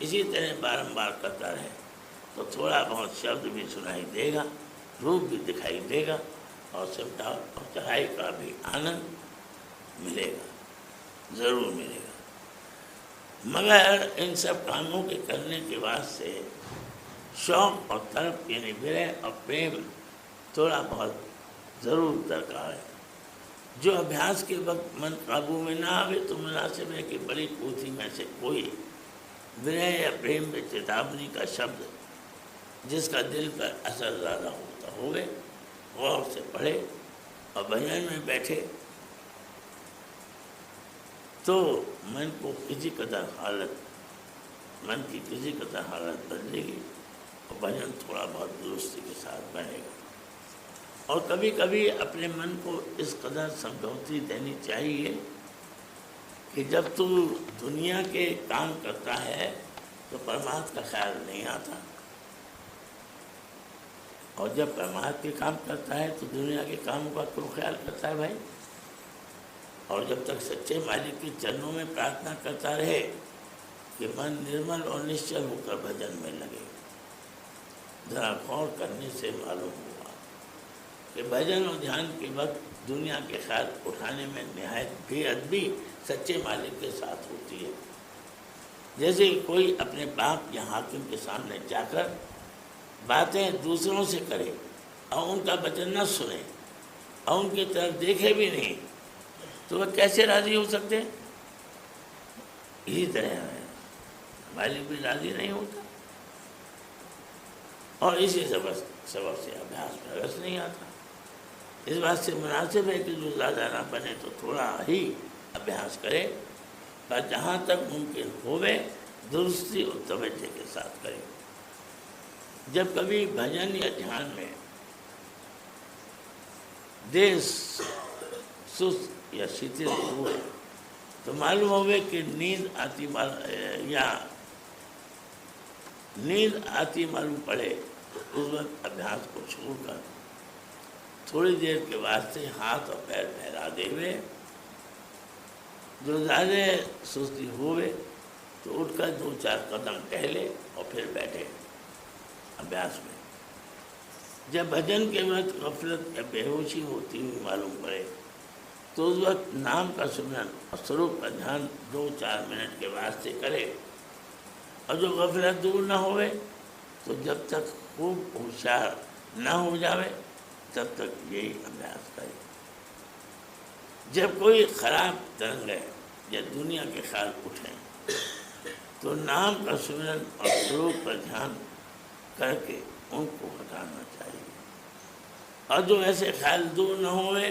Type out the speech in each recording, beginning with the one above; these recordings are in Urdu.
اسی طرح بارمبار کرتا رہے تو تھوڑا بہت شبد بھی سنائی دے گا، روپ بھی دکھائی دے گا، اور سمٹا اور چڑھائی کا بھی آنند ملے گا، ضرور ملے گا۔ مگر ان سب کاموں کے کرنے کے واسطے شوق اور طلب یعنی برے اور پریم تھوڑا بہت ضرور درکار ہے۔ جو ابھیاس کے وقت من قابو میں نہ آوے تو مناسب ہے کہ بڑی پوتھی میں سے کوئی برے یا پریم میں چیتاونی کا شبد جس کا دل پر اثر زیادہ ہوتا ہوئے غور سے پڑھے اور بھجن میں بیٹھے تو من کی کسی قدر حالت بدلے گی اور بھجن تھوڑا بہت درستی کے ساتھ بنے گا۔ اور کبھی کبھی اپنے من کو اس قدر سمجھوتی دینی چاہیے کہ جب تو دنیا کے کام کرتا ہے تو پرماتما کا خیال نہیں آتا، اور جب پرماتما کے کام کرتا ہے تو دنیا کے کاموں کا کیوں خیال کرتا ہے بھائی؟ اور جب تک سچے مالک کے چرنوں میں پرارتھنا کرتا رہے کہ من نرمل اور نشچل ہو کر بھجن میں لگے، ذرا غور کرنے سے معلوم ہوا کہ بھجن اور دھیان کے وقت دنیا کے خیال اٹھانے میں نہایت بے ادبی سچے مالک کے ساتھ ہوتی ہے۔ جیسے کوئی اپنے باپ یا حاکم کے سامنے جا کر باتیں دوسروں سے کرے اور ان کا وچن نہ سنے اور ان کی طرف دیکھے بھی نہیں، تو وہ کیسے راضی ہو سکتے ہیں؟ اسی طرح ہے، مالک بھی راضی نہیں ہوتا، اور اسی سبب سے ابھیاس میں رس نہیں آتا۔ اس بات سے مناسب ہے کہ جو زیادہ نہ بنے تو تھوڑا ہی ابھیاس کرے، پر جہاں تک ممکن ہوئے درستی اور توجہ کے ساتھ کرے۔ جب کبھی بھجن یا دھیان میں دیر سست یا شتل ہوئے تو معلوم ہوئے کہ نیند آتی معلوم پڑے، اس وقت ابھیاس کو چھوڑ کر تھوڑی دیر کے واسطے ہاتھ اور پیر پھیلا دے ہوئے، جو زیادہ سستی ہوئے تو اٹھ کر 2-4 قدم ٹہلے اور پھر بیٹھے ابھیاس میں۔ جب بھجن کے وقت غفلت یا بے ہوشی ہوتی ہوئی معلوم پڑے تو اس وقت نام کا سمرن اور سروپ کا دھیان 2-4 منٹ کے واسطے کرے، اور جو غفلت دور نہ ہوئے تو جب تک خوب ہوشیار نہ ہو جاوے تب تک یہی ابھیاس کرے۔ جب کوئی خراب ترنگ یا دنیا کے خیال اٹھیں تو نام کا سمرن اور سروپ پر دھیان کر کے ان کو ہٹانا چاہیے، اور جو ایسے خیال دور نہ ہوئے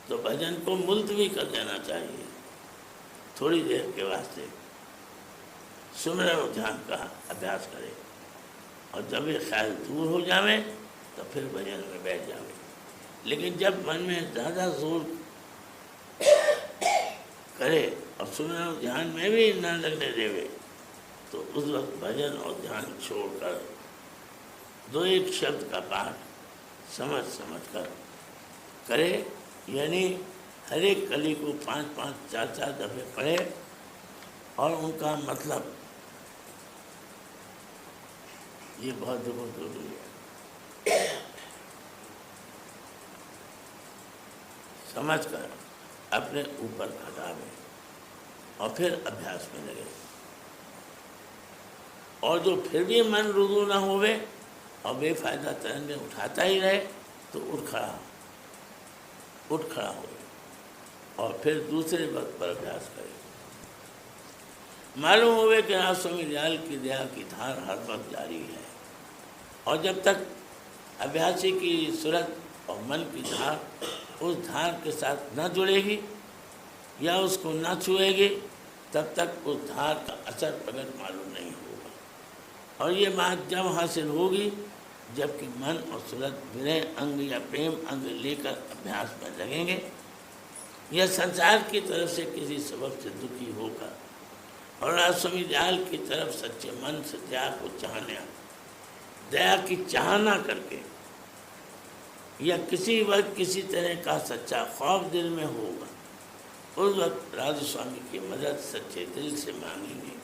تو بھجن کو ملتوی کر دینا چاہیے، تھوڑی دیر کے واسطے سمرن و دھیان کا ابھیاس کرے، اور جب یہ خیال دور ہو جاوے تو پھر بھجن میں بیٹھ جاوے۔ لیکن جب من میں زیادہ زور کرے اور سمرن و دھیان میں بھی نہ لگنے دے تو اس وقت بھجن اور دھیان چھوڑ کر 2-1 شبد کا پاٹھ سمجھ کر کرے، یعنی ہر ایک کلی کو 5-5 4-4 دفعے پڑھے اور ان کا مطلب یہ بہت ضروری ہے، سمجھ کر اپنے اوپر کھٹاوے اور پھر ابھیاس میں لگے۔ اور جو پھر بھی من رجوع نہ ہوئے اور بے فائدہ ترنگیں اٹھاتا ہی رہے تو اٹھ کھڑا ہوئے اور پھر دوسرے وقت پر ابھیاس کرے۔ معلوم ہوئے کہ سوامی دیال کی دیا کی دھار ہر وقت جاری ہے، اور جب تک ابھیاسی کی صورت اور من کی دھار اس دھار کے ساتھ نہ جڑے گی یا اس کو نہ چھوئے گی تب تک اس دھار کا اثر پکڑ معلوم نہیں ہوگا، اور یہ بات جب حاصل ہوگی جب کہ من اور صورت برے انگ یا پریم انگ لے کر ابھیاس میں لگیں گے، یا سنسار کی طرف سے کسی سبب سے دکھی ہو کر اور سوامی دیال کی طرف سچے من سے دیا کو دیا کی چاہنا کر کے، یا کسی وقت کسی طرح کا سچا خوف دل میں ہوگا، اس وقت رادھا سوامی کی مدد سچے دل سے مانگیں گے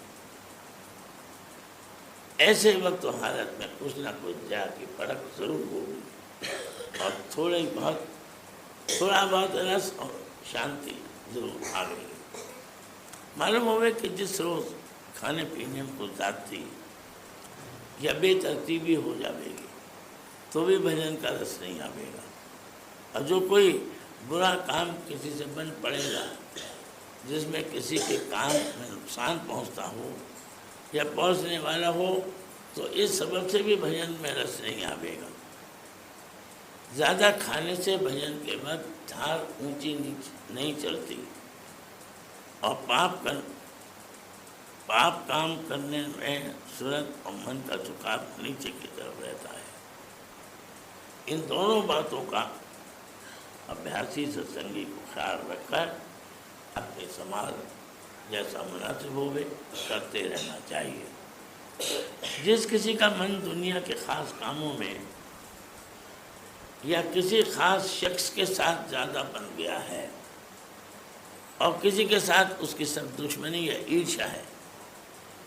ایسے وقت و حالت میں کچھ نہ کچھ جا کی پڑک ضرور ہوگی اور تھوڑا بہت رس اور شانتی ضرور آ گئی۔ معلوم ہوئے کہ جس روز کھانے پینے میں کچھ زیادتی یا بے ترتیبی ہو جائے گی تو بھی بھجن کا رس نہیں آئے گا، اور جو کوئی برا کام کسی سے بن پڑے گا جس میں کسی کے کام میں نقصان پہنچتا ہو یا پہنچنے والا ہو تو اس سبب سے بھی بھجن میں رس نہیں آئے گا۔ زیادہ کھانے سے بھجن کے وقت دھار اونچی نہیں چڑھتی اور پاپ کام کرنے میں صورت اور من کا جھکاؤ نیچے کی طرف رہتا ہے۔ ان دونوں باتوں کا ابھیاسی ستسنگی کو خیال رکھ کر اپنے سماج جیسا مناسب ہوئے کرتے رہنا چاہیے۔ جس کسی کا من دنیا کے خاص کاموں میں یا کسی خاص شخص کے ساتھ زیادہ بن گیا ہے اور کسی کے ساتھ اس کی سب دشمنی یا عرشا ہے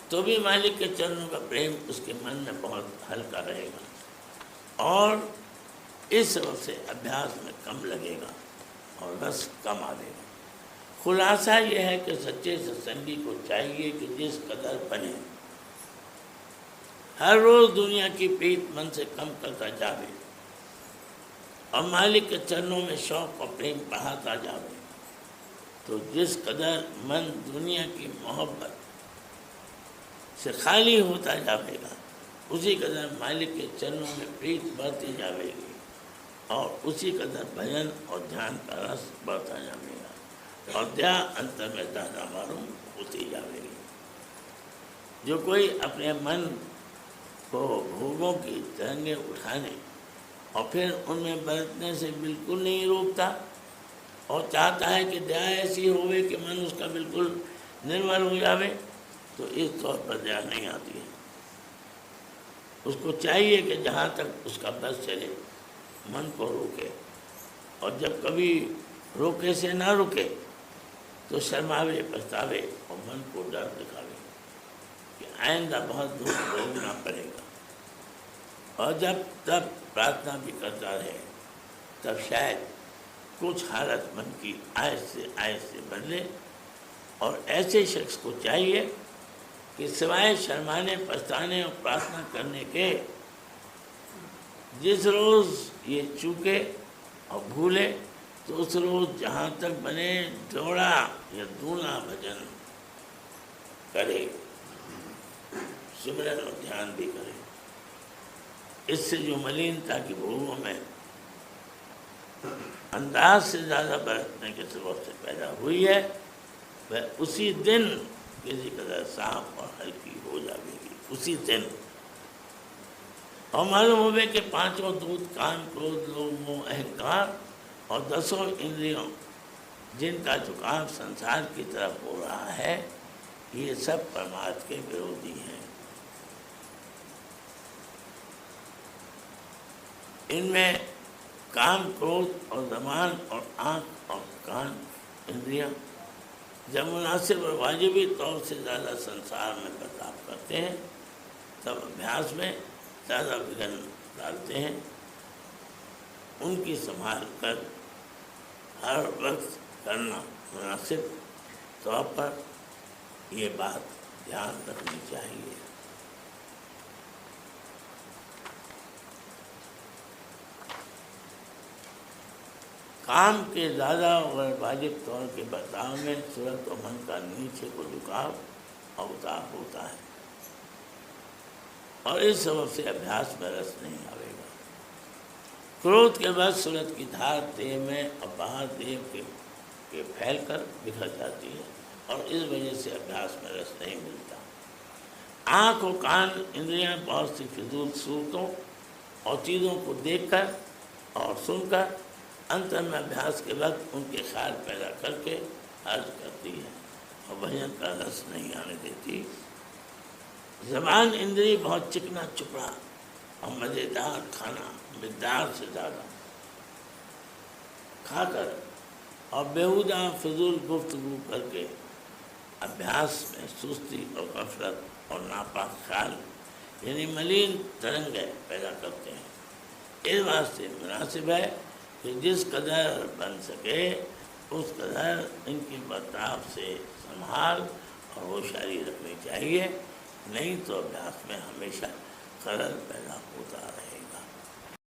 تو بھی مالک کے چرنوں کا پریم اس کے من میں بہت ہلکا رہے گا اور اس سبب سے ابھیاس میں کم لگے گا اور رس کم آئے گا۔ خلاصہ یہ ہے کہ سچے ستسنگی کو چاہیے کہ جس قدر بنے ہر روز دنیا کی پیٹ من سے کم کرتا جاوے اور مالک کے چرنوں میں شوق اور پریم بڑھاتا جاوے، تو جس قدر من دنیا کی محبت سے خالی ہوتا جاوے گا اسی قدر مالک کے چرنوں میں پریت بڑھتی جاوے گی اور اسی قدر بھجن اور دھیان کا رس بڑھتا جاوے گا اور دیا انتر میں زیادہ معلوم ہوتی جاوے گی۔ جو کوئی اپنے من کو بھوگوں کی ترنگیں اٹھانے اور پھر ان میں برتنے سے بالکل نہیں روکتا اور چاہتا ہے کہ دیا ایسی ہوئے کہ من اس کا بالکل نرمل ہو جاوے تو اس طور پر دیا نہیں آتی ہے۔ اس کو چاہیے کہ جہاں تک اس کا بس چلے من کو روکے، اور جب کبھی روکے سے نہ رکے تو شرماوے پچھتاوے اور من کو ڈر دکھاوے کہ آئندہ بہت دکھ بھوگنا پڑے گا، اور جب تب پرارتھنا بھی کرتا رہے تب شاید کچھ حالت من کی آہستہ بدلے۔ اور ایسے شخص کو چاہیے کہ سوائے شرمانے پچھتانے اور پرارتھنا کرنے کے جس روز یہ چوکے اور بھولے تو اس روز جہاں تک بنے جوڑا یا دونا بھجن کرے، سمرن اور دھیان بھی کرے۔ اس سے جو ملینتا کی بھوگوں میں انداز سے زیادہ برتنے کے سبب سے پیدا ہوئی ہے وہ اسی دن کسی قدر صاف اور ہلکی ہو جائے گی، اسی دن۔ اور معلوم ہوئے کہ پانچوں دودھ کان کرودھ لوبھ موہ اہنکار اور 10 اندریوں جن کا جھکاؤ سنسار کی طرف ہو رہا ہے یہ سب پرمارتھ کے ورودھی ہیں۔ ان میں کام کرودھ اور زبان اور آنکھ اور کان اندریاں جب مناسب اور واجبی طور سے زیادہ سنسار میں برتاؤ کرتے ہیں تب ابھیاس میں زیادہ وگھن ڈالتے ہیں۔ ان کی سنبھال کر ہر وقت کرنا مناسب طور پر یہ بات دھیان رکھنی چاہیے۔ کام کے زیادہ اور واجب طور کے برتاؤ میں صورت و من کا نیچے کو جھکاؤ اور اتار ہوتا ہے اور اس سبب سے ابھیاس میں رس نہیں آئے گا۔ کرودھ کے بعد صورت کی دھار دیہ میں اور باہر دیہ کے پھیل کر بکھر جاتی ہے اور اس وجہ سے ابھیاس میں رس نہیں ملتا۔ آنکھ و کان اندریاں بہت سی فضول صورتوں اور چیزوں کو دیکھ کر اور سن کر انتر میں ابھیاس کے وقت ان کے خیال پیدا کر کے حرج کرتی ہے اور بھجن کا رس نہیں آنے دیتی۔ زبان اندری بہت چکنا چپڑا اور مزیدار کھانا مقدار سے زیادہ کھا کر اور بیہودہ فضول گفتگو کر کے ابھیاس میں سستی اور غفلت اور ناپاک خیال یعنی ملین ترنگیں پیدا کرتے ہیں۔ اس واسطے مناسب ہے کہ جس قدر بن سکے اس قدر ان کی برطرف سے سنبھال اور ہوشیاری رکھنی چاہیے، نہیں تو ابیاس میں ہمیشہ خلل پیدا ہوتا رہے گا۔